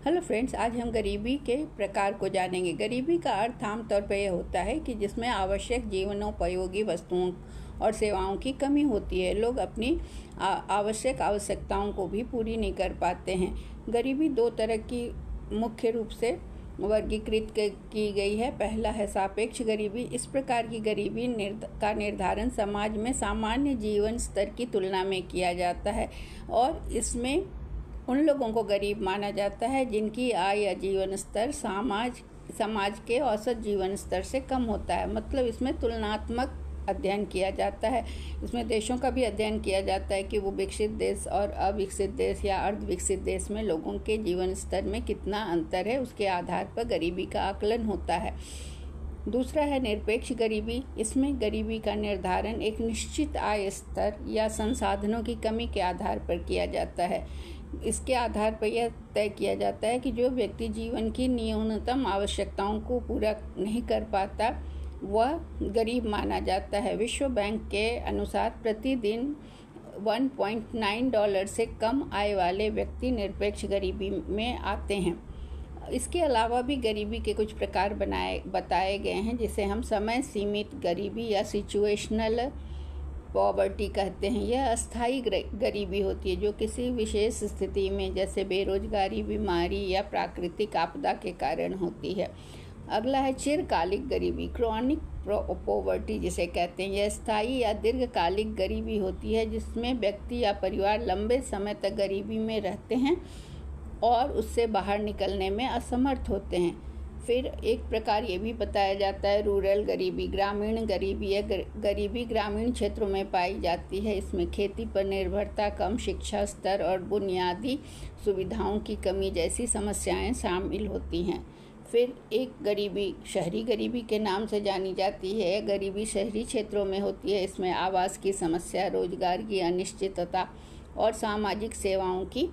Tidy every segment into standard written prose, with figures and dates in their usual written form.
Hello friends, आज हम गरीबी के प्रकार को जानेंगे। गरीबी का अर्थ आमतौर पर यह होता है कि जिसमें आवश्यक जीवनोपयोगी वस्तुओं और सेवाओं की कमी होती है। लोग अपनी आवश्यकताओं को भी पूरी नहीं कर पाते हैं। गरीबी दो तरह की मुख्य रूप से वर्गीकृत की गई है। पहला है सापेक्ष गरीबी। इस प्रकार की गरीबी का निर्धारण समाज में सामान्य जीवन स्तर की तुलना में किया जाता है और इसमें उन लोगों को गरीब माना जाता है जिनकी आय या जीवन स्तर समाज के औसत जीवन स्तर से कम होता है। मतलब इसमें तुलनात्मक अध्ययन किया जाता है। इसमें देशों का भी अध्ययन किया जाता है कि वो विकसित देश और अविकसित देश या अर्ध विकसित देश में लोगों के जीवन स्तर में कितना अंतर है, उसके आधार पर गरीबी का आकलन होता है। दूसरा है निरपेक्ष गरीबी। इसमें गरीबी का निर्धारण एक निश्चित आय स्तर या संसाधनों की कमी के आधार पर किया जाता है। इसके आधार पर यह तय किया जाता है कि जो व्यक्ति जीवन की न्यूनतम आवश्यकताओं को पूरा नहीं कर पाता वह गरीब माना जाता है। विश्व बैंक के अनुसार प्रतिदिन $1.9 से कम आय वाले व्यक्ति निरपेक्ष गरीबी में आते हैं। इसके अलावा भी गरीबी के कुछ प्रकार बताए गए हैं, जिसे हम समय सीमित गरीबी या सिचुएशनल पॉवर्टी कहते हैं। यह अस्थायी गरीबी होती है जो किसी विशेष स्थिति में जैसे बेरोजगारी, बीमारी या प्राकृतिक आपदा के कारण होती है। अगला है चिरकालिक गरीबी, क्रॉनिक पॉवर्टी जिसे कहते हैं। यह स्थायी या दीर्घकालिक गरीबी होती है जिसमें व्यक्ति या परिवार लंबे समय तक गरीबी में रहते हैं और उससे बाहर निकलने में असमर्थ होते हैं। फिर एक प्रकार ये भी बताया जाता है रूरल गरीबी, ग्रामीण गरीबी। यह गरीबी ग्रामीण क्षेत्रों में पाई जाती है। इसमें खेती पर निर्भरता, कम शिक्षा स्तर और बुनियादी सुविधाओं की कमी जैसी समस्याएं शामिल होती हैं। फिर एक गरीबी शहरी गरीबी के नाम से जानी जाती है। यह गरीबी शहरी क्षेत्रों में होती है। इसमें आवास की समस्या, रोजगार की अनिश्चितता और सामाजिक सेवाओं की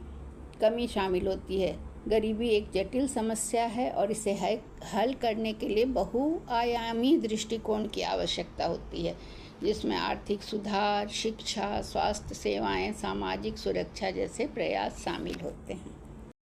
कमी शामिल होती है। गरीबी एक जटिल समस्या है और इसे हल करने के लिए बहुआयामी दृष्टिकोण की आवश्यकता होती है, जिसमें आर्थिक सुधार, शिक्षा, स्वास्थ्य सेवाएं, सामाजिक सुरक्षा जैसे प्रयास शामिल होते हैं।